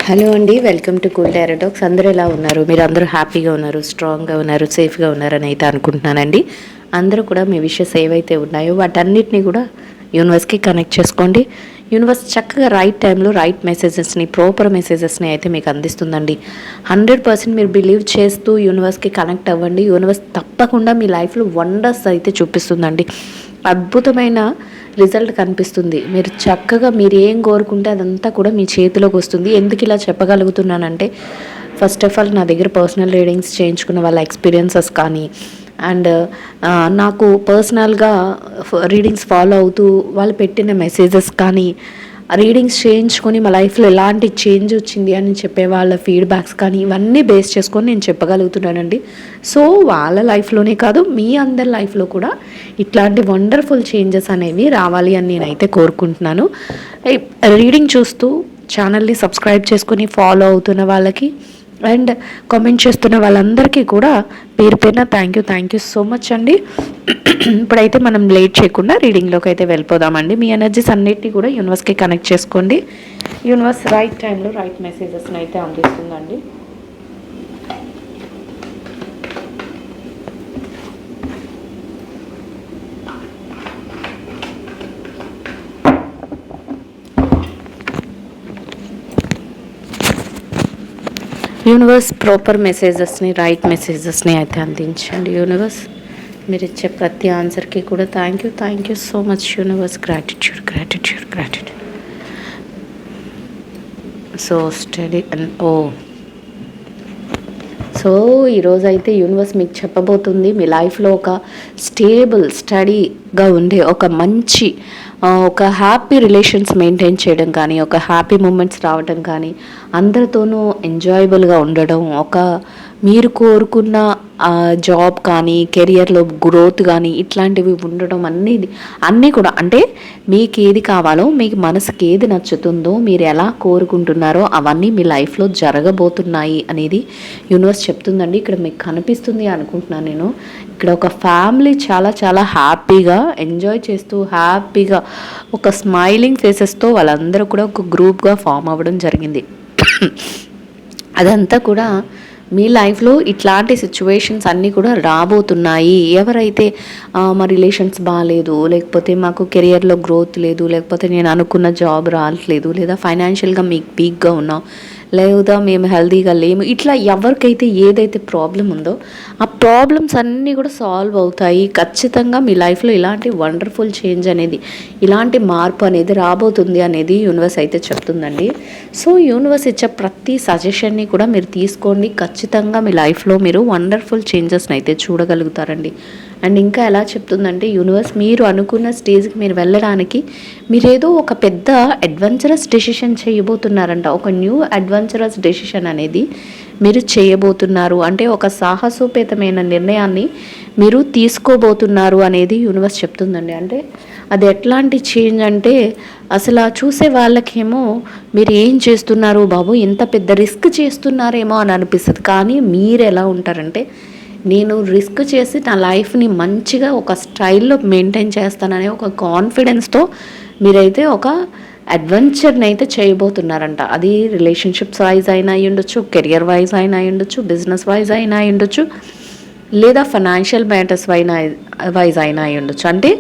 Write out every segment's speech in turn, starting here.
Hello అండి, welcome to cool tarot talks. అందరూ ఎలా ఉన్నారు? మీరు అందరూ హ్యాపీగా ఉన్నారు, స్ట్రాంగ్గా ఉన్నారు, సేఫ్గా ఉన్నారని అయితే అనుకుంటున్నానండి. అందరూ కూడా మీ విషెస్ ఏవైతే ఉన్నాయో వాటన్నిటిని కూడా యూనివర్స్కి కనెక్ట్ చేసుకోండి. యూనివర్స్ చక్కగా రైట్ టైంలో రైట్ మెసేజెస్ని, ప్రాపర్ మెసేజెస్ని అయితే మీకు అందిస్తుందండి. 100% మీరు బిలీవ్ చేస్తూ యూనివర్స్కి కనెక్ట్ అవ్వండి. యూనివర్స్ తప్పకుండా మీ లైఫ్లో వండర్స్ అయితే చూపిస్తుందండి. అద్భుతమైన రిజల్ట్ కనిపిస్తుంది. మీరు చక్కగా మీరు ఏం కోరుకుంటే అదంతా కూడా మీ చేతిలోకి వస్తుంది. ఎందుకు ఇలా చెప్పగలుగుతున్నానంటే, ఫస్ట్ ఆఫ్ ఆల్ నా దగ్గర పర్సనల్ రీడింగ్స్ చేయించుకున్న వాళ్ళ ఎక్స్పీరియన్సెస్ కానీ, అండ్ నాకు పర్సనల్గా రీడింగ్స్ ఫాలో అవుతూ వాళ్ళు పెట్టిన మెసేజెస్ కానీ, రీడింగ్స్ చేయించుకొని మా లైఫ్లో ఎలాంటి చేంజ్ వచ్చింది అని చెప్పే వాళ్ళ ఫీడ్బ్యాక్స్ కానీ, ఇవన్నీ బేస్ చేసుకొని నేను చెప్పగలుగుతున్నానండి. సో వాళ్ళ లైఫ్లోనే కాదు, మీ అందరి లైఫ్లో కూడా ఇట్లాంటి వండర్ఫుల్ చేంజెస్ అనేవి రావాలి అని నేనైతే కోరుకుంటున్నాను. రీడింగ్ చూస్తూ ఛానల్ని సబ్స్క్రైబ్ చేసుకొని ఫాలో అవుతున్న వాళ్ళకి అండ్ కామెంట్ చేస్తున్న వాళ్ళందరికీ కూడా పేరు పేరున థ్యాంక్ యూ సో మచ్ అండి. ఇప్పుడైతే మనం లేట్ చేయకుండా రీడింగ్లోకి అయితే వెళ్ళిపోదామండి. మీ ఎనర్జీస్ అన్నిటినీ కూడా యూనివర్స్కి కనెక్ట్ చేసుకోండి. యూనివర్స్ రైట్ టైంలో రైట్ మెసేజెస్ని అయితే అందిస్తుందండి. యూనివర్స్ ప్రాపర్ మెసేజెస్ని, రైట్ మెసేజెస్ని అయితే అందించండి. యూనివర్స్ మీరు ఇచ్చే ప్రతి ఆన్సర్కి కూడా thank you so much universe. Gratitude. So study and so ఈరోజు అయితే యూనివర్స్ మీకు చెప్పబోతుంది, మీ లైఫ్లో ఒక స్టడీగా ఉండే ఒక మంచి ఒక హ్యాపీ రిలేషన్స్ మెయింటైన్ చేయడం కానీ, ఒక హ్యాపీ మూమెంట్స్ రావడం కానీ, అందరితోనూ ఎంజాయబుల్గా ఉండడం, ఒక మీరు కోరుకున్న జాబ్ కానీ, కెరియర్లో గ్రోత్ కానీ ఇట్లాంటివి ఉండడం అన్నీ కూడా అంటే మీకు ఏది కావాలో, మీకు మనసుకి ఏది నచ్చుతుందో, మీరు ఎలా కోరుకుంటున్నారో అవన్నీ మీ లైఫ్లో జరగబోతున్నాయి అనేది యూనివర్స్ చెప్తుందండి. ఇక్కడ మీకు కనిపిస్తుంది అనుకుంటున్నాను నేను. ఇక్కడ ఒక ఫ్యామిలీ చాలా చాలా హ్యాపీగా ఎంజాయ్ చేస్తూ, హ్యాపీగా ఒక స్మైలింగ్ ఫేసెస్తో వాళ్ళందరూ కూడా ఒక గ్రూప్గా ఫామ్ అవ్వడం జరిగింది. అదంతా కూడా మీ లైఫ్లో ఇట్లాంటి సిచ్యువేషన్స్ అన్నీ కూడా రాబోతున్నాయి. ఎవరైతే మా రిలేషన్స్ బాగాలేదు, లేకపోతే మాకు కెరియర్లో గ్రోత్ లేదు, లేకపోతే నేను అనుకున్న జాబ్ రావట్లేదు, లేదా ఫైనాన్షియల్గా మీకు పీక్గా ఉన్నాం, లేదా మేము హెల్తీగా లేము, ఇట్లా ఎవరికైతే ఏదైతే ప్రాబ్లం ఉందో ఆ ప్రాబ్లమ్స్ అన్నీ కూడా సాల్వ్ అవుతాయి. ఖచ్చితంగా మీ లైఫ్లో ఇలాంటి వండర్ఫుల్ చేంజ్ అనేది, ఇలాంటి మార్పు అనేది రాబోతుంది అనేది యూనివర్స్ అయితే చెప్తుందండి. సో యూనివర్స్ ఇచ్చే ప్రతి సజెషన్ని కూడా మీరు తీసుకోండి. ఖచ్చితంగా మీ లైఫ్లో మీరు వండర్ఫుల్ చేంజెస్ని అయితే చూడగలుగుతారండి. అండ్ ఇంకా ఎలా చెప్తుందంటే యూనివర్స్, మీరు అనుకున్న స్టేజ్కి మీరు వెళ్ళడానికి మీరేదో ఒక పెద్ద అడ్వెంచరస్ డెసిషన్ చేయబోతున్నారంట. ఒక న్యూ అడ్వెంచరస్ డెసిషన్ అనేది మీరు చేయబోతున్నారు. అంటే ఒక సాహసోపేతమైన నిర్ణయాన్ని మీరు తీసుకోబోతున్నారు అనేది యూనివర్స్ చెప్తుందండి. అంటే అది ఎట్లాంటి చేంజ్ అంటే, అసలు చూసే వాళ్ళకేమో మీరు ఏం చేస్తున్నారు బాబు, ఇంత పెద్ద రిస్క్ చేస్తున్నారేమో అని అనిపిస్తుంది. కానీ మీరు ఎలా ఉంటారంటే, నేను రిస్క్ చేసి నా లైఫ్ని మంచిగా ఒక స్టైల్లో మెయింటైన్ చేస్తాననే ఒక కాన్ఫిడెన్స్తో మీరైతే ఒక అడ్వెంచర్ని అయితే చేయబోతున్నారంట. అది రిలేషన్షిప్స్ వైజ్ అయినా అయి ఉండొచ్చు, కెరియర్ వైజ్ అయినా అయి ఉండొచ్చు, బిజినెస్ వైజ్ అయినా అయి ఉండొచ్చు, లేదా ఫైనాన్షియల్ మ్యాటర్స్ వైజ్ అయినా అయి ఉండొచ్చు. అంటే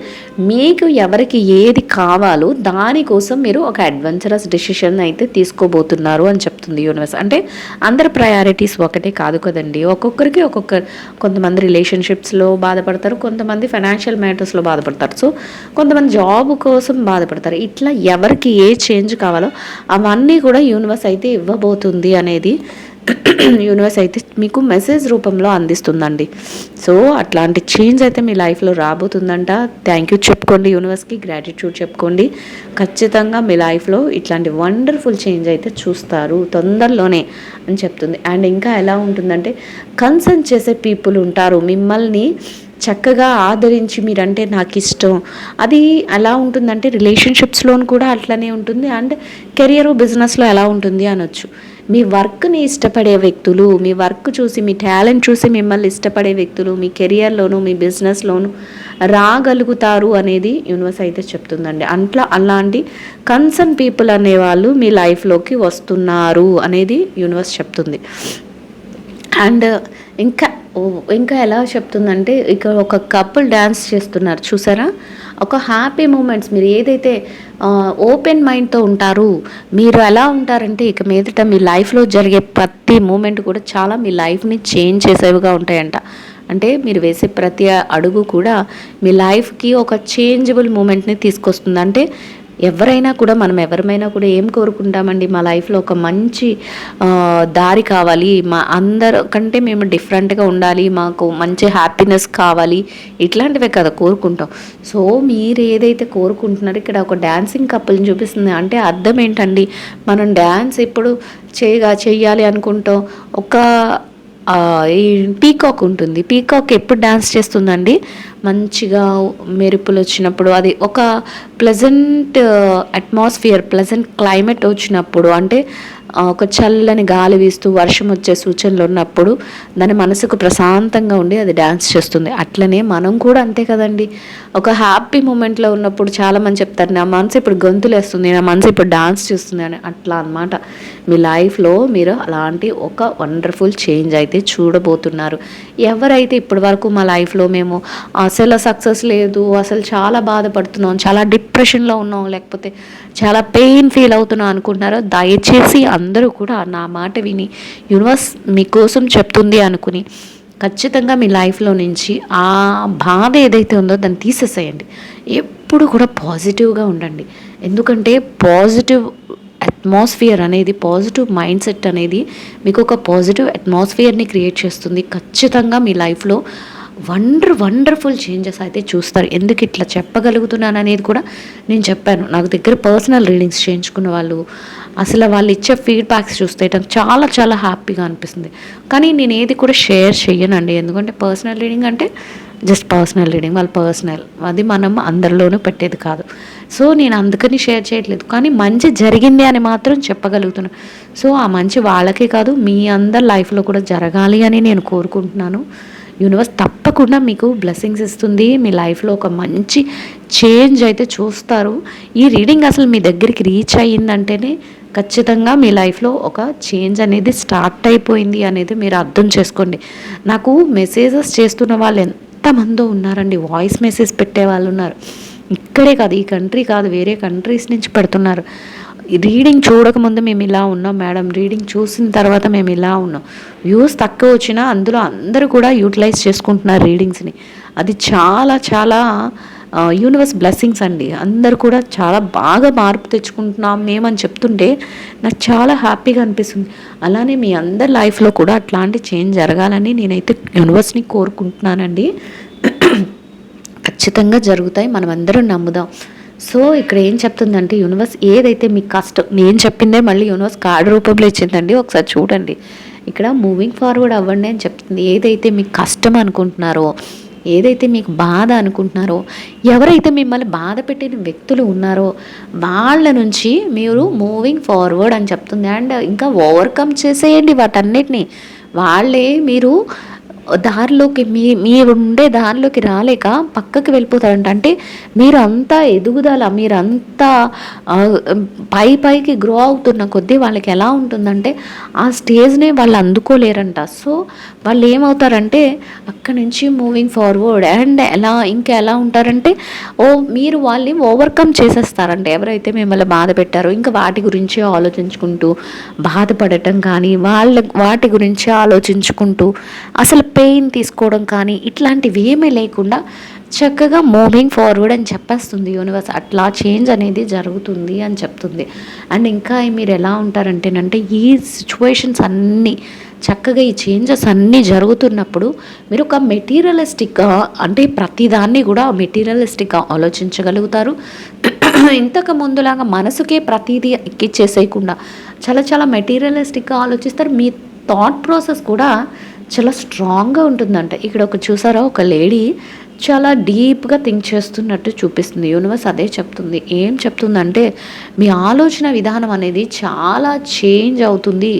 మీకు ఎవరికి ఏది కావాలో దానికోసం మీరు ఒక అడ్వెంచరస్ డెసిషన్ అయితే తీసుకోబోతున్నారు అని చెప్తుంది యూనివర్స్. అంటే అందరి ప్రయారిటీస్ ఒకటే కాదు కదండి. ఒక్కొక్కరికి కొంతమంది రిలేషన్షిప్స్లో బాధపడతారు, కొంతమంది ఫైనాన్షియల్ మ్యాటర్స్లో బాధపడతారు, సో కొంతమంది జాబ్ కోసం బాధపడతారు. ఇట్లా ఎవరికి ఏ చేంజ్ కావాలో అవన్నీ కూడా యూనివర్స్ అయితే ఇవ్వబోతుంది అనేది యూనివర్స్ అయితే మీకు మెసేజ్ రూపంలో అందిస్తుందండి. సో అట్లాంటి చేంజ్ అయితే మీ లైఫ్లో రాబోతుందంట. థ్యాంక్ యూ చెప్పుకోండి యూనివర్స్కి, గ్రాటిట్యూడ్ చెప్పుకోండి. ఖచ్చితంగా మీ లైఫ్లో ఇట్లాంటి వండర్ఫుల్ చేంజ్ అయితే చూస్తారు తొందరలోనే అని చెప్తుంది. అండ్ ఇంకా ఎలా ఉంటుందంటే, కన్సర్న్ చేసే పీపుల్ ఉంటారు, మిమ్మల్ని చక్కగా ఆదరించి మీరంటే నాకు ఇష్టం. అది ఎలా ఉంటుందంటే రిలేషన్షిప్స్లోను కూడా అట్లనే ఉంటుంది, అండ్ కెరియర్ బిజినెస్లో ఎలా ఉంటుంది అనొచ్చు. మీ వర్క్ని ఇష్టపడే వ్యక్తులు, మీ వర్క్ చూసి మీ టాలెంట్ చూసి మిమ్మల్ని ఇష్టపడే వ్యక్తులు మీ కెరియర్లోను మీ బిజినెస్లోను రాగలుగుతారు అనేది యూనివర్స్ అయితే చెప్తుందండి. అలాంటి కన్సర్న్ పీపుల్ అనేవాళ్ళు మీ లైఫ్లోకి వస్తున్నారు అనేది యూనివర్స్ చెప్తుంది. అండ్ ఇంకా ఇంకా ఎలా చెప్తుందంటే, ఇక్కడ ఒక కపుల్ డ్యాన్స్ చేస్తున్నారు చూసారా, ఒక హ్యాపీ మూమెంట్స్. మీరు ఏదైతే ఓపెన్ మైండ్తో ఉంటారు, మీరు ఎలా ఉంటారంటే ఇక మీదట మీ లైఫ్లో జరిగే ప్రతి మూమెంట్ కూడా చాలా మీ లైఫ్ని చేంజ్ చేసేవిగా ఉంటాయంట. అంటే మీరు వేసే ప్రతి అడుగు కూడా మీ లైఫ్కి ఒక చేంజబుల్ మూమెంట్ని తీసుకొస్తుంది. అంటే ఎవరైనా కూడా మనం ఎవరిమైనా కూడా ఏం కోరుకుంటామండి, మా లైఫ్లో ఒక మంచి దారి కావాలి, మా అందరి కంటే మేము డిఫరెంట్గా ఉండాలి, మాకు మంచి హ్యాపీనెస్ కావాలి, ఇట్లాంటివే కదా కోరుకుంటాం. సో మీరు ఏదైతే కోరుకుంటున్నారో ఇక్కడ ఒక డ్యాన్సింగ్ కపుల్ని చూపిస్తుంది. అంటే అర్థం ఏంటండి, మనం డ్యాన్స్ ఎప్పుడు చెయ్యాలి అనుకుంటాం. ఒక ఈ పీకాక్ ఉంటుంది, పీకాక్ ఎప్పుడు డ్యాన్స్ చేస్తుందండి, మంచిగా మెరుపులు వచ్చినప్పుడు, అది ఒక ప్లెజెంట్ అట్మాస్ఫియర్ ప్లెజెంట్ క్లైమేట్ వచ్చినప్పుడు, అంటే ఒక చల్లని గాలి వీస్తూ వర్షం వచ్చే సూచనలు ఉన్నప్పుడు దాని మనసుకు ప్రశాంతంగా ఉండి అది డ్యాన్స్ చేస్తుంది. అట్లనే మనం కూడా అంతే కదండి, ఒక హ్యాపీ మూమెంట్లో ఉన్నప్పుడు చాలామంది చెప్తారు నా మనసు ఇప్పుడు గొంతులేస్తుంది, నా మనసు ఇప్పుడు డాన్స్ చేస్తుంది అని. అట్లా అనమాట మీ లైఫ్లో మీరు అలాంటి ఒక వండర్ఫుల్ చేంజ్ అయితే చూడబోతున్నారు. ఎవరైతే ఇప్పటి వరకు మా లైఫ్లో మేము అసలు సక్సెస్ లేదు, అసలు చాలా బాధపడుతున్నాం, చాలా డిప్రెషన్లో ఉన్నాం, లేకపోతే చాలా పెయిన్ ఫీల్ అవుతున్నాం అనుకుంటున్నారో దయచేసి అందరూ కూడా నా మాట విని యూనివర్స్ మీకోసం చెప్తుంది అనుకుని ఖచ్చితంగా మీ లైఫ్లో నుంచి ఆ బాధ ఏదైతే ఉందో దాన్ని తీసేసేయండి. ఎప్పుడు కూడా పాజిటివ్గా ఉండండి. ఎందుకంటే పాజిటివ్ అట్మాస్ఫియర్ అనేది, పాజిటివ్ మైండ్ సెట్ అనేది మీకు ఒక పాజిటివ్ అట్మాస్ఫియర్ని క్రియేట్ చేస్తుంది. ఖచ్చితంగా మీ లైఫ్లో వండర్ఫుల్ చేంజెస్ అయితే చూస్తారు. ఎందుకు ఇట్లా చెప్పగలుగుతున్నాను అనేది కూడా నేను చెప్పాను. నాకు దగ్గర పర్సనల్ రీడింగ్స్ చేయించుకున్న వాళ్ళు అసలు వాళ్ళు ఇచ్చే ఫీడ్బ్యాక్స్ చూస్తే నాకు చాలా చాలా హ్యాపీగా అనిపిస్తుంది. కానీ నేను ఏది కూడా షేర్ చెయ్యనండి, ఎందుకంటే పర్సనల్ రీడింగ్ అంటే జస్ట్ పర్సనల్ రీడింగ్, వాళ్ళ పర్సనల్, అది మనం అందరిలోనూ పెట్టేది కాదు. సో నేను అందుకని షేర్ చేయట్లేదు, కానీ మంచి జరిగింది అని మాత్రం చెప్పగలుగుతున్నాను. సో ఆ మంచి వాళ్ళకే కాదు మీ అందరి లైఫ్లో కూడా జరగాలి అని నేను కోరుకుంటున్నాను. యూనివర్స్ తప్పకుండా మీకు బ్లెస్సింగ్స్ ఇస్తుంది, మీ లైఫ్లో ఒక మంచి చేంజ్ అయితే చూస్తారు. ఈ రీడింగ్ అసలు మీ దగ్గరికి రీచ్ అయ్యిందంటేనే ఖచ్చితంగా మీ లైఫ్లో ఒక చేంజ్ అనేది స్టార్ట్ అయిపోయింది అనేది మీరు అర్థం చేసుకోండి. నాకు మెసేజెస్ చేస్తున్న వాళ్ళు ఎంతమందో ఉన్నారండి, వాయిస్ మెసేజ్ పెట్టే వాళ్ళు ఉన్నారు. ఇక్కడే కాదు, ఈ కంట్రీ కాదు, వేరే కంట్రీస్ నుంచి పెడుతున్నారు. రీడింగ్ చూడకముందు మేము ఇలా ఉన్నాం మేడం, రీడింగ్ చూసిన తర్వాత మేము ఇలా ఉన్నాం. వ్యూస్ తక్కువ వచ్చినా అందులో అందరూ కూడా యూటిలైజ్ చేసుకుంటున్నారు రీడింగ్స్ని. అది చాలా చాలా యూనివర్స్ బ్లెస్సింగ్స్ అండి. అందరు కూడా చాలా బాగా మార్పు తెచ్చుకుంటున్నాం మేమని చెప్తుంటే నాకు చాలా హ్యాపీగా అనిపిస్తుంది. అలానే మీ అందరి లైఫ్లో కూడా అట్లాంటి చేంజ్ జరగాలని నేనైతే యూనివర్స్ని కోరుకుంటున్నానండి. ఖచ్చితంగా జరుగుతాయి, మనం అందరం నమ్ముదాం. సో ఇక్కడ ఏం చెప్తుందంటే యూనివర్స్ ఏదైతే మీకు కష్టం, నేను చెప్పిందే మళ్ళీ యూనివర్స్ కార్డు రూపంలో ఇచ్చిందండి, ఒకసారి చూడండి. ఇక్కడ మూవింగ్ ఫార్వర్డ్ అవ్వండి అని చెప్తుంది. ఏదైతే మీకు కష్టం అనుకుంటున్నారో, ఏదైతే మీకు బాధ అనుకుంటున్నారో, ఎవరైతే మిమ్మల్ని బాధ పెట్టిన వ్యక్తులు ఉన్నారో వాళ్ళ నుంచి మీరు మూవింగ్ ఫార్వర్డ్ అని చెప్తుంది. అండ్ ఇంకా ఓవర్కమ్ చేసేయండి వాటన్నిటిని. వాళ్ళే మీరు దారిలోకి మీరు ఉండే దారిలోకి రాలేక పక్కకి వెళ్ళిపోతారంట. అంటే మీరు అంతా ఎదుగుదల, మీరంతా పైకి గ్రో అవుతున్న కొద్దీ వాళ్ళకి ఎలా ఉంటుందంటే ఆ స్టేజ్ని వాళ్ళు అందుకోలేరంట. సో వాళ్ళు ఏమవుతారంటే అక్కడి నుంచి మూవింగ్ ఫార్వర్డ్ అండ్ ఇంకా ఎలా ఉంటారంటే మీరు వాళ్ళని ఓవర్కమ్ చేసేస్తారంట. ఎవరైతే మిమ్మల్ని బాధ పెట్టారో ఇంకా వాటి గురించి ఆలోచించుకుంటూ బాధపడటం కానీ, వాటి గురించి ఆలోచించుకుంటూ అసలు పెయిన్ తీసుకోవడం కానీ ఇట్లాంటివి ఏమీ లేకుండా చక్కగా మూవింగ్ ఫార్వర్డ్ అని చెప్పేస్తుంది యూనివర్స్. అట్లా చేంజ్ అనేది జరుగుతుంది అని చెప్తుంది. అండ్ ఇంకా మీరు ఎలా ఉంటారంటేనంటే ఈ సిచ్యువేషన్స్ అన్నీ చక్కగా ఈ చేంజెస్ అన్నీ జరుగుతున్నప్పుడు మీరు ఒక మెటీరియలిస్టిక్గా, అంటే ప్రతిదాన్ని కూడా మెటీరియలిస్టిక్గా ఆలోచించగలుగుతారు. ఇంతకు ముందులాగా మనసుకే ప్రతిదీ ఎక్కిచ్చేసేయకుండా చాలా చాలా మెటీరియలిస్టిక్గా ఆలోచిస్తారు. మీ థాట్ ప్రాసెస్ కూడా చాలా స్ట్రాంగ్గా ఉంటుందంట. ఇక్కడ ఒక చూసారా, ఒక లేడీ చాలా డీప్గా థింక్ చేస్తున్నట్టు చూపిస్తుంది. యూనివర్స్ అదే చెప్తుంది. ఏం చెప్తుందంటే మీ ఆలోచన విధానం అనేది చాలా చేంజ్ అవుతుంది,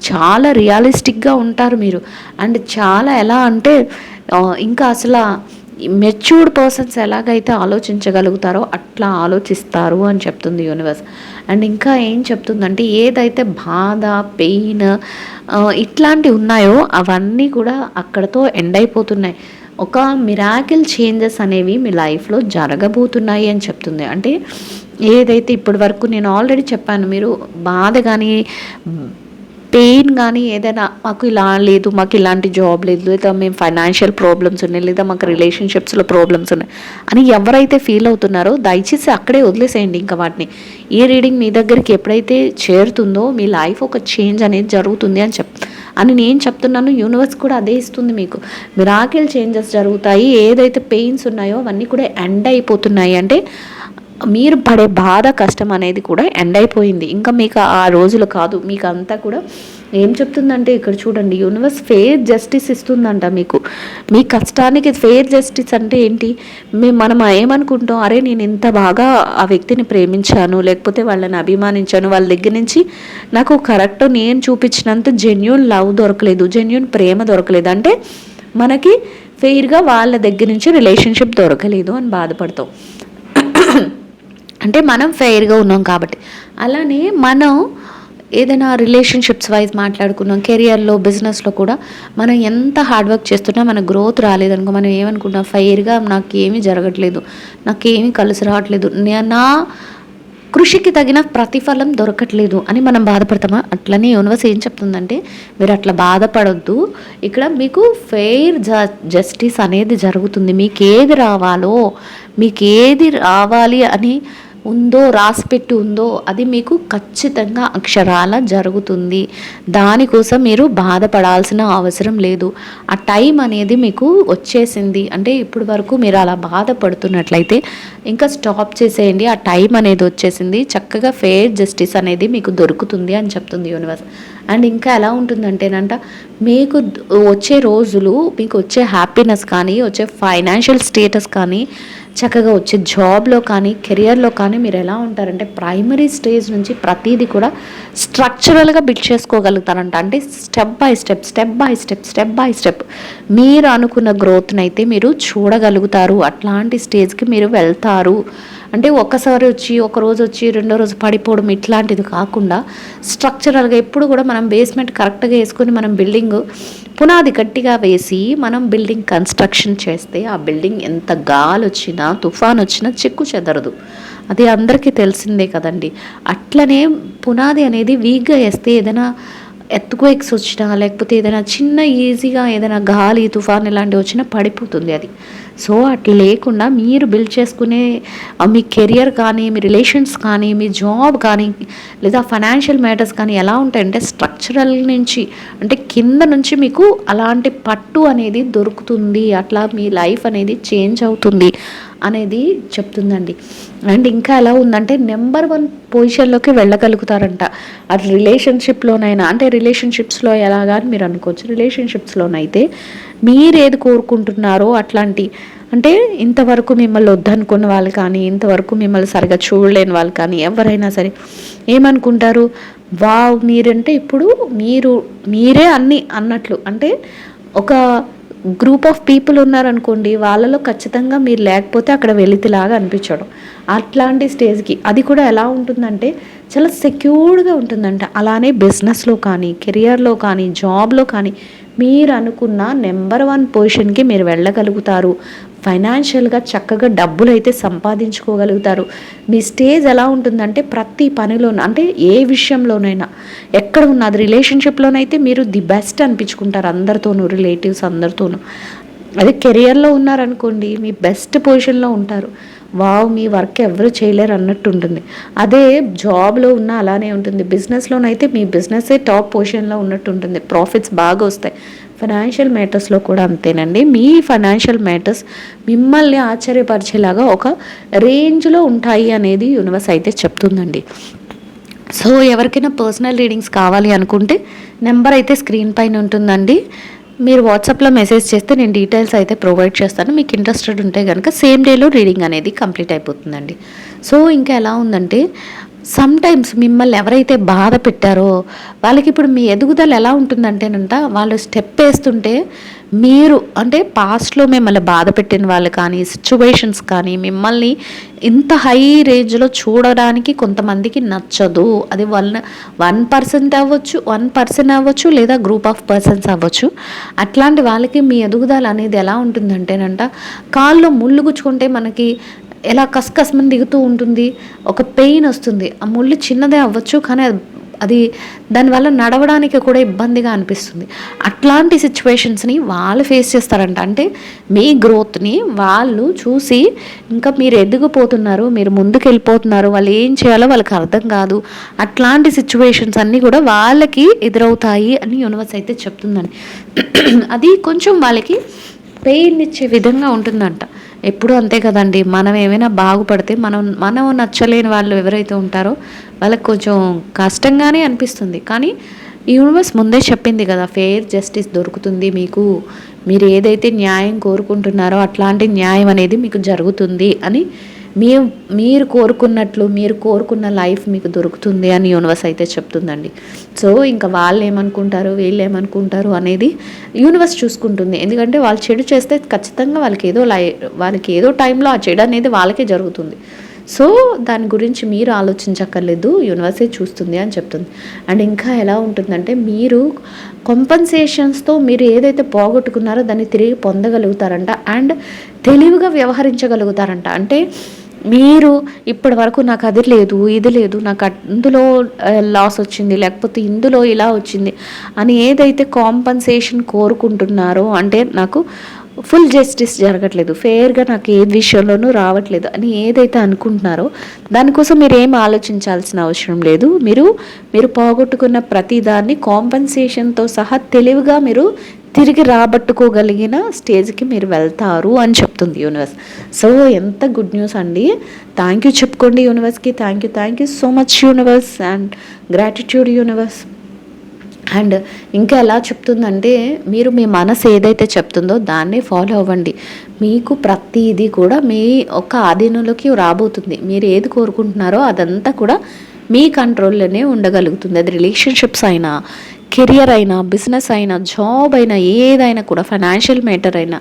చాలా రియలిస్టిక్గా ఉంటారు మీరు. అండ్ చాలా ఎలా అంటే ఇంకా అసలు మెచ్యూర్డ్ పర్సన్స్ ఎలాగైతే ఆలోచించగలుగుతారో అట్లా ఆలోచిస్తారు అని చెప్తుంది యూనివర్స్. అండ్ ఇంకా ఏం చెప్తుందంటే ఏదైతే బాధ, పెయిన్ ఇట్లాంటివి ఉన్నాయో అవన్నీ కూడా అక్కడతో ఎండ్ అయిపోతున్నాయి. ఒక మిరాకిల్ చేంజెస్ అనేవి మీ లైఫ్లో జరగబోతున్నాయి అని చెప్తుంది. అంటే ఏదైతే ఇప్పటి వరకు నేను ఆల్రెడీ చెప్పాను, మీరు బాధ కానీ పెయిన్ కానీ ఏదైనా మాకు ఇలా లేదు, మాకు ఇలాంటి జాబ్ లేదు, లేదా మేము ఫైనాన్షియల్ ప్రాబ్లమ్స్ ఉన్నాయి, లేదా మాకు రిలేషన్షిప్స్లో ప్రాబ్లమ్స్ ఉన్నాయి అని ఎవరైతే ఫీల్ అవుతున్నారో దయచేసి అక్కడే వదిలేసేయండి. ఇంకా వాటిని ఈ రీడింగ్ మీ దగ్గరికి ఎప్పుడైతే చేరుతుందో మీ లైఫ్ ఒక చేంజ్ అనేది జరుగుతుంది అని నేను చెప్తున్నాను. యూనివర్స్ కూడా అదే ఇస్తుంది మీకు. మిరాకిల్ చేంజెస్ జరుగుతాయి. ఏదైతే పెయిన్స్ ఉన్నాయో అవన్నీ కూడా ఎండ్ అయిపోతున్నాయి. అంటే మీరు పడే బాధ, కష్టం అనేది కూడా ఎండ్ అయిపోయింది. ఇంకా మీకు ఆ రోజులు కాదు. మీకు అంతా కూడా ఏం చెప్తుందంటే ఇక్కడ చూడండి, యూనివర్స్ ఫెయిర్ జస్టిస్ ఇస్తుందంట మీకు. మీ కష్టానికి ఫెయిర్ జస్టిస్ అంటే ఏంటి? మనం ఏమనుకుంటాం, అరే నేను ఇంత బాగా ఆ వ్యక్తిని ప్రేమించాను, లేకపోతే వాళ్ళని అభిమానించాను, వాళ్ళ దగ్గర నుంచి నాకు కరెక్ట్ నేను చూపించినంత జెన్యూన్ లవ్ దొరకలేదు, జెన్యూన్ ప్రేమ దొరకలేదు, అంటే మనకి ఫెయిర్గా వాళ్ళ దగ్గర నుంచి రిలేషన్షిప్ దొరకలేదు అని బాధపడతాం. అంటే మనం ఫెయిర్గా ఉన్నాం కాబట్టి. అలానే మనం ఏదైనా రిలేషన్షిప్స్ వైజ్ మాట్లాడుకున్నాం, కెరియర్లో, బిజినెస్లో కూడా మనం ఎంత హార్డ్ వర్క్ చేస్తున్నా మన గ్రోత్ రాలేదనుకో, మనం ఏమనుకుంటాం, ఫెయిర్గా నాకేమీ జరగట్లేదు, నాకేమీ కలిసి రావట్లేదు, నా కృషికి తగిన ప్రతిఫలం దొరకట్లేదు అని మనం బాధపడతామా? అట్లనే యూనివర్స్ ఏం చెప్తుందంటే మీరు అట్లా బాధపడొద్దు. ఇక్కడ మీకు ఫెయిర్ జస్టిస్ అనేది జరుగుతుంది. మీకు ఏది రావాలో, మీకు ఏది రావాలి అని ఉందో, రాసిపెట్టి ఉందో అది మీకు ఖచ్చితంగా అక్షరాల జరుగుతుంది. దానికోసం మీరు బాధపడాల్సిన అవసరం లేదు. ఆ టైం అనేది మీకు వచ్చేసింది. అంటే ఇప్పుడు వరకు మీరు అలా బాధపడుతున్నట్లయితే ఇంకా స్టాప్ చేసేయండి. ఆ టైం అనేది వచ్చేసింది. చక్కగా ఫెయిర్ జస్టిస్ అనేది మీకు దొరుకుతుంది అని చెప్తుంది యూనివర్స్. అండ్ ఇంకా ఎలా ఉంటుందంటేనంట, మీకు వచ్చే రోజులు, మీకు వచ్చే హ్యాపీనెస్ కానీ, వచ్చే ఫైనాన్షియల్ స్టేటస్ కానీ, చక్కగా వచ్చే జాబ్లో కానీ, కెరియర్లో కానీ మీరు ఎలా ఉంటారంటే ప్రైమరీ స్టేజ్ నుంచి ప్రతిదీ కూడా స్ట్రక్చరల్గా బిల్డ్ చేసుకోగలుగుతారంట. అంటే స్టెప్ బై స్టెప్ మీరు అనుకున్న గ్రోత్ని అయితే మీరు చూడగలుగుతారు. అట్లాంటి స్టేజ్కి మీరు వెళ్తారు. అంటే ఒక్కసారి వచ్చి, ఒక రోజు వచ్చి, రెండో రోజు పడిపోవడం ఇట్లాంటిది కాకుండా స్ట్రక్చరల్గా ఎప్పుడు కూడా మనం బేస్మెంట్ కరెక్ట్గా వేసుకొని మనం బిల్డింగ్ పునాది గట్టిగా వేసి మనం బిల్డింగ్ కన్స్ట్రక్షన్ చేస్తే ఆ బిల్డింగ్ ఎంత గాలి వచ్చినా, తుఫాన్ వచ్చినా చెక్కు చెదరదు. అది అందరికీ తెలిసిందే కదండి. అట్లనే పునాది అనేది వీక్గా వేస్తే ఏదైనా ఎర్త్క్వేక్స్ వచ్చినా, లేకపోతే ఏదైనా చిన్న ఈజీగా ఏదైనా గాలి, తుఫాన్ ఇలాంటివి వచ్చినా పడిపోతుంది అది. సో అట్లా లేకుండా మీరు బిల్డ్ చేసుకునే మీ కెరియర్ కానీ, మీ రిలేషన్స్ కానీ, మీ జాబ్ కానీ, లేదా ఫైనాన్షియల్ మ్యాటర్స్ కానీ ఎలా ఉంటాయంటే స్ట్రక్చరల్ నుంచి, అంటే కింద నుంచి మీకు అలాంటి పట్టు అనేది దొరుకుతుంది. అట్లా మీ లైఫ్ అనేది చేంజ్ అవుతుంది అనేది చెప్తుందండి. అండ్ ఇంకా ఎలా ఉందంటే నెంబర్ 1 పొజిషన్లోకి వెళ్ళగలుగుతారంట. అది రిలేషన్షిప్లోనైనా, అంటే రిలేషన్షిప్స్లో ఎలాగా అని మీరు అనుకోవచ్చు. రిలేషన్షిప్స్లోనైతే మీరు ఏది కోరుకుంటున్నారో అట్లాంటి, అంటే ఇంతవరకు మిమ్మల్ని వద్దనుకున్న వాళ్ళు కానీ, ఇంతవరకు మిమ్మల్ని సరిగా చూడలేని వాళ్ళు కానీ ఎవరైనా సరే ఏమనుకుంటారు, వావ్ మీరంటే ఇప్పుడు మీరే అన్నీ అన్నట్లు. అంటే ఒక గ్రూప్ ఆఫ్ పీపుల్ ఉన్నారనుకోండి, వాళ్ళలో ఖచ్చితంగా మీరు లేకపోతే అక్కడ వెలితిలాగా అనిపించడం, అట్లాంటి స్టేజ్కి. అది కూడా ఎలా ఉంటుందంటే చాలా సెక్యూర్డ్గా ఉంటుందంట. అలానే బిజినెస్లో కానీ, కెరియర్లో కానీ, జాబ్లో కానీ మీరు అనుకున్న నెంబర్ 1 పొజిషన్కి మీరు వెళ్ళగలుగుతారు. ఫైనాన్షియల్గా చక్కగా డబ్బులు అయితే సంపాదించుకోగలుగుతారు. మీ స్టేజ్ ఎలా ఉంటుందంటే ప్రతి పనిలో, అంటే ఏ విషయంలోనైనా, ఎక్కడ ఉన్న, అది రిలేషన్షిప్లోనైతే మీరు ది బెస్ట్ అనిపించుకుంటారు అందరితోనూ, రిలేటివ్స్ అందరితోనూ. అదే కెరియర్లో ఉన్నారనుకోండి మీ బెస్ట్ పొజిషన్లో ఉంటారు. వావ్ మీ వర్క్ ఎవరు చేయలేరు అన్నట్టు ఉంటుంది. అదే జాబ్లో ఉన్న అలానే ఉంటుంది. బిజినెస్లోనైతే మీ బిజినెస్సే టాప్ పొజిషన్లో ఉన్నట్టు ఉంటుంది. ప్రాఫిట్స్ బాగా వస్తాయి. ఫైనాన్షియల్ మ్యాటర్స్లో కూడా అంతేనండి. మీ ఫైనాన్షియల్ మ్యాటర్స్ మిమ్మల్ని ఆశ్చర్యపరిచేలాగా ఒక రేంజ్లో ఉంటాయి అనేది యూనివర్స్ అయితే చెప్తుందండి. సో ఎవరికైనా పర్సనల్ రీడింగ్స్ కావాలి అనుకుంటే నెంబర్ అయితే స్క్రీన్ పైన ఉంటుందండి. మీరు వాట్సాప్లో మెసేజ్ చేస్తే నేను డీటెయిల్స్ అయితే ప్రొవైడ్ చేస్తాను. మీకు ఇంట్రెస్టెడ్ ఉంటే కనుక సేమ్ డేలో రీడింగ్ అనేది కంప్లీట్ అయిపోతుందండి. సో ఇంకా ఎలా ఉందంటే సమ్టైమ్స్ మిమ్మల్ని ఎవరైతే బాధ పెట్టారో వాళ్ళకి ఇప్పుడు మీ ఎదుగుదల ఎలా ఉంటుందంటేనంట, వాళ్ళు స్టెప్ వేస్తుంటే మీరు అంటే పాస్ట్లో మిమ్మల్ని బాధ పెట్టిన వాళ్ళు కానీ సిచ్యువేషన్స్ కానీ మిమ్మల్ని ఇంత హై రేంజ్లో చూడడానికి కొంతమందికి నచ్చదు. అది 1% అవ్వచ్చు, 1% అవ్వచ్చు, లేదా గ్రూప్ ఆఫ్ పర్సన్స్ అవ్వచ్చు. అట్లాంటి వాళ్ళకి మీ ఎదుగుదల అనేది ఎలా ఉంటుందంటేనంట, కాల్లో ముళ్ళు గుచ్చుకుంటే మనకి ఎలా కసకసమని దిగుతూ ఉంటుంది, ఒక పెయిన్ వస్తుంది. ఆ ముళ్ళు చిన్నదే అవ్వచ్చు కానీ అది దానివల్ల నడవడానికి కూడా ఇబ్బందిగా అనిపిస్తుంది. అట్లాంటి సిచ్యువేషన్స్ని వాళ్ళు ఫేస్ చేస్తారంట. అంటే మీ గ్రోత్ని వాళ్ళు చూసి ఇంకా మీరు ఎదిగిపోతున్నారు, మీరు ముందుకు వెళ్ళిపోతున్నారు, వాళ్ళు ఏం చేయాలో వాళ్ళకి అర్థం కాదు. అట్లాంటి సిచ్యువేషన్స్ అన్నీ కూడా వాళ్ళకి ఎదురవుతాయి అని యూనివర్స్ అయితే చెప్తుందండి. అది కొంచెం వాళ్ళకి పెయిన్ ఇచ్చే విధంగా ఉంటుందంట. ఎప్పుడూ అంతే కదండి, మనం ఏమైనా బాగుపడితే మనం నచ్చలేని వాళ్ళు ఎవరైతే ఉంటారో వాళ్ళకి కొంచెం కష్టంగానే అనిపిస్తుంది. కానీ యూనివర్స్ ముందే చెప్పింది కదా, ఫెయిర్ జస్టిస్ దొరుకుతుంది మీకు, మీరు ఏదైతే న్యాయం కోరుకుంటున్నారో అట్లాంటి న్యాయం అనేది మీకు జరుగుతుంది అని, మీరు కోరుకున్నట్లు మీరు కోరుకున్న లైఫ్ మీకు దొరుకుతుంది అని యూనివర్స్ అయితే చెప్తుందండి. సో ఇంకా వాళ్ళు ఏమనుకుంటారు వీళ్ళు ఏమనుకుంటారు అనేది యూనివర్స్ చూసుకుంటుంది. ఎందుకంటే వాళ్ళు చెడు చేస్తే ఖచ్చితంగా వాళ్ళకి ఏదో టైంలో ఆ చెడు అనేది వాళ్ళకే జరుగుతుంది. సో దాని గురించి మీరు ఆలోచించక్కర్లేదు, యూనివర్సే చూస్తుంది అని చెప్తుంది. అండ్ ఇంకా ఎలా ఉంటుందంటే మీరు కాంపన్సేషన్స్తో మీరు ఏదైతే పోగొట్టుకున్నారో దాన్ని తిరిగి పొందగలుగుతారంట. అండ్ తెలివిగా వ్యవహరించగలుగుతారంట. అంటే మీరు ఇప్పటి వరకు నాకు అది లేదు ఇది లేదు, నాకు అందులో లాస్ వచ్చింది, లేకపోతే ఇందులో ఇలా వచ్చింది అని ఏదైతే కాంపన్సేషన్ కోరుకుంటున్నారో, అంటే నాకు ఫుల్ జస్టిస్ జరగట్లేదు, ఫెయిర్గా నాకు ఏ విషయంలోనూ రావట్లేదు అని ఏదైతే అనుకుంటున్నారో దానికోసం మీరు ఏం ఆలోచించాల్సిన అవసరం లేదు. మీరు పోగొట్టుకున్న ప్రతిదాన్ని కాంపన్సేషన్తో సహా తెలివిగా మీరు తిరిగి రాబట్టుకోగలిగిన స్టేజ్కి మీరు వెళ్తారు అని చెప్తుంది యూనివర్స్. సో ఎంత గుడ్ న్యూస్ అండి. థ్యాంక్ యూ చెప్పుకోండి యూనివర్స్కి. Thank you so much universe and gratitude universe. And ఇంకా ఎలా చెప్తుందంటే మీరు మీ మనసు ఏదైతే చెప్తుందో దాన్నే ఫాలో అవ్వండి. మీకు ప్రతిదీ కూడా మీ ఒక ఆధీనంలోకి రాబోతుంది. మీరు ఏది కోరుకుంటున్నారో అదంతా కూడా మీ కంట్రోల్లోనే ఉండగలుగుతుంది. అది రిలేషన్షిప్స్ అయినా, కెరియర్ అయినా, బిజినెస్ అయినా, జాబ్ అయినా, ఏదైనా కూడా ఫైనాన్షియల్ మ్యాటర్ అయినా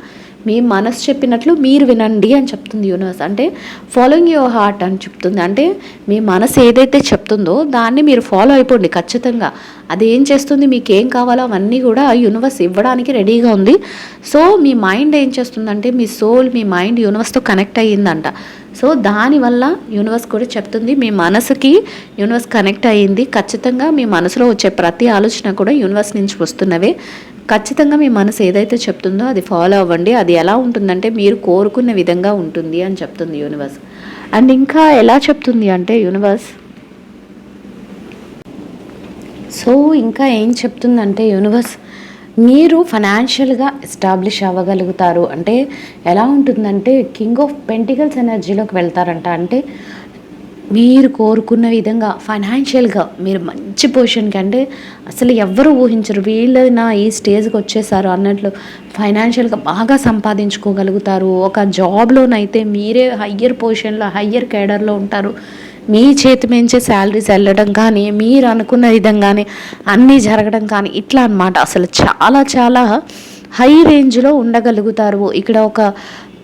మీ మనసు చెప్పినట్లు మీరు వినండి అని చెప్తుంది యూనివర్స్. అంటే ఫాలోయింగ్ యువర్ హార్ట్ అని చెప్తుంది. అంటే మీ మనసు ఏదైతే చెప్తుందో దాన్ని మీరు ఫాలో అయిపోండి ఖచ్చితంగా. అది ఏం చేస్తుంది, మీకు ఏం కావాలో అవన్నీ కూడా యూనివర్స్ ఇవ్వడానికి రెడీగా ఉంది. సో మీ మైండ్ ఏం చేస్తుందంటే మీ సోల్, మీ మైండ్ యూనివర్స్తో కనెక్ట్ అయ్యిందంట. సో దానివల్ల యూనివర్స్ కూడా చెప్తుంది మీ మనసుకి యూనివర్స్ కనెక్ట్ అయ్యింది. ఖచ్చితంగా మీ మనసులో వచ్చే ప్రతి ఆలోచన కూడా యూనివర్స్ నుంచి వస్తున్నవే. ఖచ్చితంగా మీ మనసు ఏదైతే చెప్తుందో అది ఫాలో అవ్వండి. అది ఎలా ఉంటుందంటే మీరు కోరుకున్న విధంగా ఉంటుంది అని చెప్తుంది యూనివర్స్. అండ్ ఇంకా ఎలా చెప్తుంది అంటే యూనివర్స్, సో ఇంకా ఏం చెప్తుందంటే యూనివర్స్, మీరు ఫైనాన్షియల్గా ఎస్టాబ్లిష్ అవ్వగలుగుతారు. అంటే ఎలా ఉంటుందంటే కింగ్ ఆఫ్ పెంటికల్స్ ఎనర్జీలోకి వెళ్తారంట. అంటే మీరు కోరుకున్న విధంగా ఫైనాన్షియల్గా మీరు మంచి పొజిషన్కి, అంటే అసలు ఎవ్వరు ఊహించరు వీళ్ళైనా ఈ స్టేజ్కి వచ్చేసారు అన్నట్లు ఫైనాన్షియల్గా బాగా సంపాదించుకోగలుగుతారు. ఒక జాబ్లోనైతే మీరే హయ్యర్ పొజిషన్లో, హయ్యర్ కేడర్లో ఉంటారు. మీ చేతి మించే శాలరీస్ వెళ్ళడం కానీ, మీరు అనుకున్న విధంగానే అన్నీ జరగడం కానీ, ఇట్లా అన్నమాట. అసలు చాలా చాలా హై రేంజ్లో ఉండగలుగుతారు. ఇక్కడ ఒక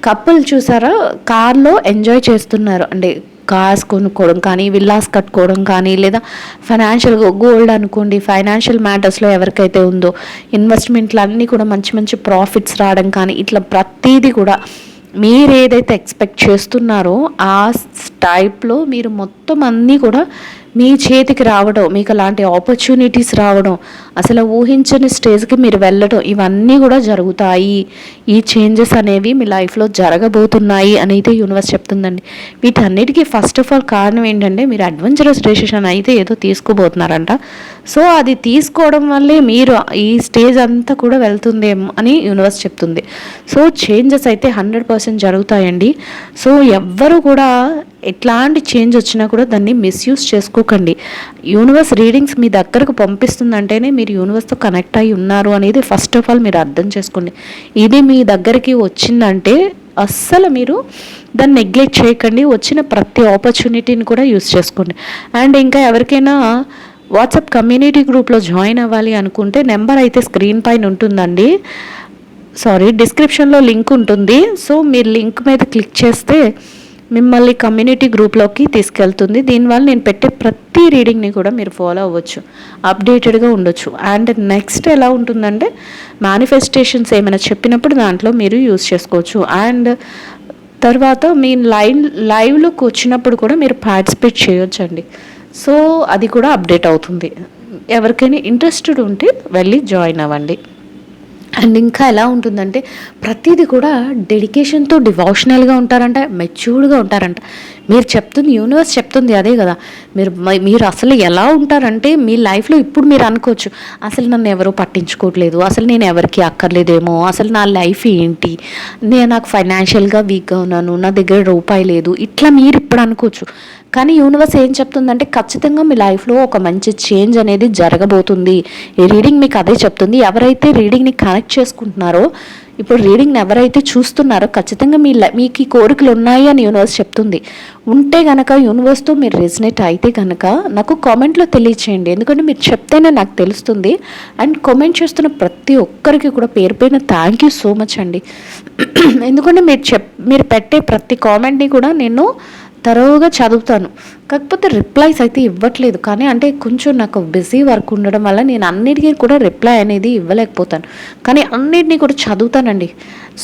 కపుల్ చూసారా, కార్లో ఎంజాయ్ చేస్తున్నారు. అంటే కార్స్ కొనుక్కోవడం కానీ, విల్లాస్ కట్టుకోవడం కానీ, లేదా ఫైనాన్షియల్గా గోల్డ్ అనుకోండి, ఫైనాన్షియల్ మ్యాటర్స్లో ఎవరికైతే ఉందో ఇన్వెస్ట్మెంట్లు అన్నీ కూడా మంచి మంచి ప్రాఫిట్స్ రావడం కానీ, ఇట్లా ప్రతీది కూడా మీరు ఏదైతే ఎక్స్పెక్ట్ చేస్తున్నారో ఆ టైప్లో మీరు మొత్తం అన్నీ కూడా మీ చేతికి రావడం, మీకు అలాంటి ఆపర్చునిటీస్ రావడం, అసలు ఊహించని స్టేజ్కి మీరు వెళ్ళడం, ఇవన్నీ కూడా జరుగుతాయి. ఈ చేంజెస్ అనేవి మీ లైఫ్లో జరగబోతున్నాయి అని అయితే యూనివర్స్ చెప్తుందండి. వీటన్నిటికీ ఫస్ట్ ఆఫ్ ఆల్ కారణం ఏంటంటే మీరు అడ్వెంచరస్ డెసిషన్ అయితే ఏదో తీసుకోబోతున్నారంట. సో అది తీసుకోవడం వల్లే మీరు ఈ స్టేజ్ అంతా కూడా వెళ్తుందేమో అని యూనివర్స్ చెప్తుంది. సో చేంజెస్ అయితే 100% జరుగుతాయండి. సో ఎవ్వరు కూడా ఎట్లాంటి చేంజ్ వచ్చినా కూడా దాన్ని మిస్యూజ్ చేసుకోకండి. యూనివర్స్ రీడింగ్స్ మీ దగ్గరకు పంపిస్తుందంటేనే మీరు యూనివర్స్తో కనెక్ట్ అయి ఉన్నారు అనేది ఫస్ట్ ఆఫ్ ఆల్ మీరు అర్థం చేసుకోండి. ఇది మీ దగ్గరికి వచ్చిందంటే అస్సలు మీరు దాన్ని నెగ్లెక్ట్ చేయకండి. వచ్చిన ప్రతి ఆపర్చునిటీని కూడా యూస్ చేసుకోండి. అండ్ ఇంకా ఎవరికైనా వాట్సాప్ కమ్యూనిటీ గ్రూప్లో జాయిన్ అవ్వాలి అనుకుంటే నెంబర్ అయితే స్క్రీన్ పైన ఉంటుందండి, డిస్క్రిప్షన్లో లింక్ ఉంటుంది. సో మీరు లింక్ మీద క్లిక్ చేస్తే మిమ్మల్ని కమ్యూనిటీ గ్రూప్లోకి తీసుకెళ్తుంది. దీనివల్ల నేను పెట్టే ప్రతి రీడింగ్ని కూడా మీరు ఫాలో అవ్వచ్చు, అప్డేటెడ్గా ఉండొచ్చు. అండ్ నెక్స్ట్ ఎలా ఉంటుందంటే మేనిఫెస్టేషన్స్ ఏమైనా చెప్పినప్పుడు దాంట్లో మీరు యూస్ చేసుకోవచ్చు. అండ్ తర్వాత మీ లైవ్లోకి వచ్చినప్పుడు కూడా మీరు పార్టిసిపేట్ చేయొచ్చండి. సో అది కూడా అప్డేట్ అవుతుంది. ఎవరికైనా ఇంట్రెస్టెడ్ ఉంటే వెళ్ళి జాయిన్ అవ్వండి. అండ్ ఇంకా ఎలా ఉంటుందంటే ప్రతిదీ కూడా డెడికేషన్తో డివోషనల్గా ఉంటారంట, మెచ్యూర్డ్గా ఉంటారంట. మీరు చెప్తుంది యూనివర్స్ చెప్తుంది అదే కదా. మీరు అసలు ఎలా ఉంటారంటే మీ లైఫ్లో ఇప్పుడు మీరు అనుకోవచ్చు, అసలు నన్ను ఎవరో పట్టించుకోవట్లేదు, అసలు నేను ఎవరికి అక్కర్లేదేమో, అసలు నా లైఫ్ ఏంటి, నాకు ఫైనాన్షియల్గా వీక్గా ఉన్నాను, నా దగ్గర రూపాయి లేదు, ఇట్లా మీరు ఇప్పుడు అనుకోవచ్చు. కానీ యూనివర్స్ ఏం చెప్తుందంటే ఖచ్చితంగా మీ లైఫ్లో ఒక మంచి చేంజ్ అనేది జరగబోతుంది. ఈ రీడింగ్ మీకు అదే చెప్తుంది. ఎవరైతే రీడింగ్ని కనెక్ట్ చేసుకుంటున్నారో, ఇప్పుడు రీడింగ్ని ఎవరైతే చూస్తున్నారో ఖచ్చితంగా మీకు ఈ కోరికలు ఉన్నాయి అని యూనివర్స్ చెప్తుంది. ఉంటే కనుక యూనివర్స్తో మీరు రెజినేట్ అయితే కనుక నాకు కామెంట్లో తెలియచేయండి. ఎందుకంటే మీరు చెప్తేనే నాకు తెలుస్తుంది. అండ్ కామెంట్ చేస్తున్న ప్రతి ఒక్కరికి కూడా పేరు పైన థ్యాంక్ యూ సో మచ్ అండి. ఎందుకంటే మీరు పెట్టే ప్రతి కామెంట్ని కూడా నేను తరోగా చదువుతాను. కాకపోతే రిప్లైస్ అయితే ఇవ్వట్లేదు. కానీ అంటే కొంచెం నాకు బిజీ వర్క్ ఉండడం వల్ల నేను అన్నిటికీ కూడా రిప్లై అనేది ఇవ్వలేకపోతాను. కానీ అన్నిటినీ కూడా చదువుతానండి.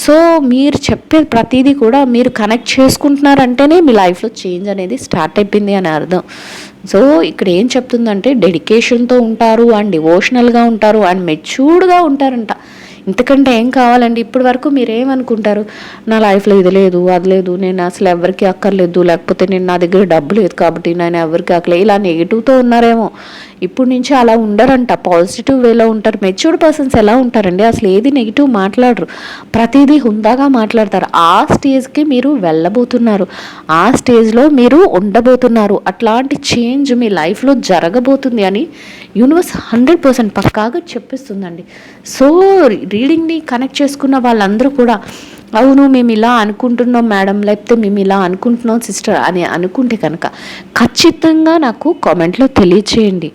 సో మీరు చెప్పే ప్రతిదీ కూడా మీరు కనెక్ట్ చేసుకుంటున్నారంటేనే మీ లైఫ్లో చేంజ్ అనేది స్టార్ట్ అయిపోయింది అని అర్థం. సో ఇక్కడ ఏం చెప్తుందంటే డెడికేషన్తో ఉంటారు, అండ్ డివోషనల్గా ఉంటారు, అండ్ మెచ్యూర్డ్గా ఉంటారంట. ఇంతకంటే ఏం కావాలండి? ఇప్పటి వరకు మీరు ఏమనుకుంటారు, నా లైఫ్లో ఇది లేదు, అది లేదు, నేను అసలు ఎవరికి అక్కర్లేదు, లేకపోతే నేను నా దగ్గర డబ్బు లేదు కాబట్టి నేను ఎవరికి అక్కర్లేదు, ఇలా నెగిటివ్తో ఉన్నారేమో. ఇప్పుడు నుంచి అలా ఉండరంట, పాజిటివ్ వేలో ఉంటారు. మెచ్యూర్డ్ పర్సన్స్ ఎలా ఉంటారండి, అసలు ఏది నెగిటివ్ మాట్లాడరు, ప్రతిదీ హుందాగా మాట్లాడతారు. ఆ స్టేజ్కి మీరు వెళ్ళబోతున్నారు, ఆ స్టేజ్లో మీరు ఉండబోతున్నారు. అట్లాంటి చేంజ్ మీ లైఫ్లో జరగబోతుంది అని యూనివర్స్ 100% పక్కాగా చెప్పిస్తుందండి. సో రీడింగ్ని కనెక్ట్ చేసుకున్న వాళ్ళందరూ కూడా అవును మేము ఇలా అనుకుంటున్నాం మేడం, లేకపోతే మేము ఇలా అనుకుంటున్నాం సిస్టర్ అని అనుకుంటే కనుక ఖచ్చితంగా నాకు కామెంట్లో తెలియచేయండి.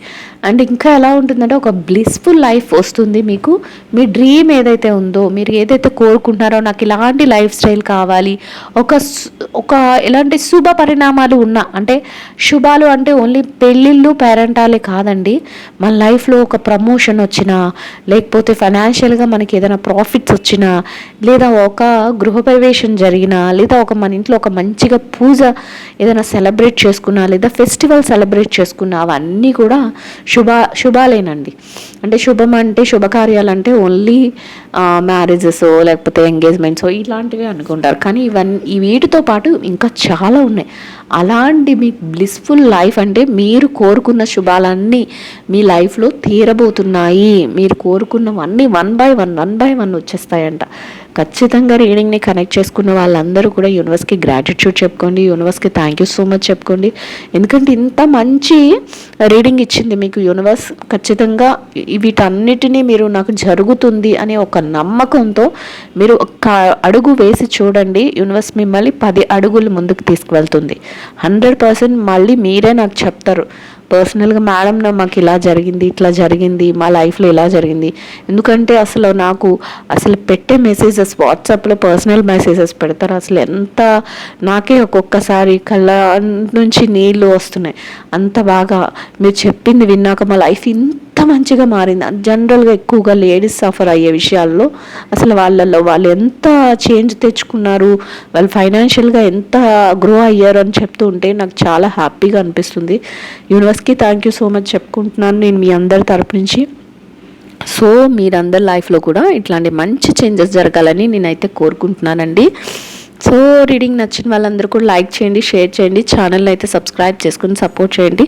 అండ్ ఇంకా ఎలా ఉంటుందంటే ఒక బ్లిస్ఫుల్ లైఫ్ వస్తుంది మీకు. మీ డ్రీమ్ ఏదైతే ఉందో, మీరు ఏదైతే కోరుకుంటున్నారో, నాకు ఇలాంటి లైఫ్ స్టైల్ కావాలి, ఒక ఎలాంటి శుభ పరిణామాలు ఉన్నా, అంటే శుభాలు అంటే ఓన్లీ పెళ్ళిళ్ళు పేరెంటాలే కాదండి, మన లైఫ్లో ఒక ప్రమోషన్ వచ్చినా, లేకపోతే ఫైనాన్షియల్గా మనకి ఏదైనా ప్రాఫిట్స్ వచ్చినా, లేదా ఒక గృహప్రవేశం జరిగినా, లేదా మన ఇంట్లో ఒక మంచిగా పూజ ఏదైనా సెలబ్రేట్ చేసుకున్నా, లేదా ఫెస్టివల్ సెలబ్రేట్ చేసుకున్నా, అవన్నీ కూడా శుభాలేనండి. అంటే శుభం అంటే శుభకార్యాలు అంటే ఓన్లీ మ్యారేజెస్ లేకపోతే ఎంగేజ్మెంట్స్ ఇలాంటివి అనుకుంటారు. కానీ వీటితో పాటు ఇంకా చాలా ఉన్నాయి. అలాంటి మీ బ్లిస్ఫుల్ లైఫ్ అంటే మీరు కోరుకున్న శుభాలన్నీ మీ లైఫ్లో తీరబోతున్నాయి. మీరు కోరుకున్నవన్నీ వన్ బై వన్ వచ్చేస్తాయంట. ఖచ్చితంగా రీడింగ్ని కనెక్ట్ చేసుకున్న వాళ్ళందరూ కూడా యూనివర్స్కి గ్రాటిట్యూడ్ చెప్పుకోండి, యూనివర్స్కి థ్యాంక్ యూ సో మచ్ చెప్పుకోండి. ఎందుకంటే ఇంత మంచి రీడింగ్ ఇచ్చింది మీకు యూనివర్స్. ఖచ్చితంగా వీటన్నిటినీ మీరు నాకు జరుగుతుంది అనే ఒక నమ్మకంతో మీరు ఒక అడుగు వేసి చూడండి. యూనివర్స్ మిమ్మల్ని 10 అడుగులు ముందుకు తీసుకువెళ్తుంది. 100% మళ్ళీ మీరే నాకు చెప్తారు పర్సనల్గా, మేడం మాకు ఇలా జరిగింది, ఇట్లా జరిగింది, మా లైఫ్లో ఇలా జరిగింది. ఎందుకంటే నాకు అసలు పెట్టే మెసేజెస్ వాట్సాప్లో పర్సనల్ మెసేజెస్ పెడతారు. అసలు ఎంత నాకే ఒక్కొక్కసారి కళ్ళ నుంచి నీళ్ళు వస్తున్నాయి. అంత బాగా మీరు చెప్పింది విన్నాక మా లైఫ్ ఇంత మంచిగా మారింది. జనరల్గా ఎక్కువగా లేడీస్ సఫర్ అయ్యే విషయాల్లో అసలు వాళ్ళు ఎంత చేంజ్ తెచ్చుకున్నారు, వాళ్ళు ఫైనాన్షియల్గా ఎంత గ్రో అయ్యారు అని చెప్తూ ఉంటే నాకు చాలా హ్యాపీగా అనిపిస్తుంది. యూనివర్స్కి థ్యాంక్ యూ సో మచ్ చెప్పుకుంటున్నాను నేను మీ అందరి తరపు నుంచి. సో మీరందరి లైఫ్లో కూడా ఇట్లాంటి మంచి చేంజెస్ జరగాలని నేనైతే కోరుకుంటున్నానండి. సో రీడింగ్ నచ్చిన వాళ్ళందరూ కూడా లైక్ చేయండి, షేర్ చేయండి, ఛానల్ని అయితే సబ్స్క్రైబ్ చేసుకుని సపోర్ట్ చేయండి.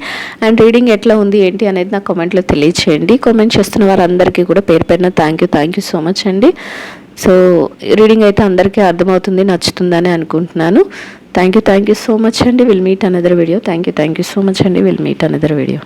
అండ్ రీడింగ్ ఎట్లా ఉంది ఏంటి అనేది నాకు కామెంట్లో తెలియచేయండి. కామెంట్ చేస్తున్న వారందరికీ కూడా పేరు పేరున థ్యాంక్ యూ సో మచ్ అండి. సో రీడింగ్ అయితే అందరికీ అర్థమవుతుంది, నచ్చుతుందని అనుకుంటున్నాను. థ్యాంక్ యూ సో మచ్ అండి. Will meet another video. Thank you so much అండి. Will meet another video.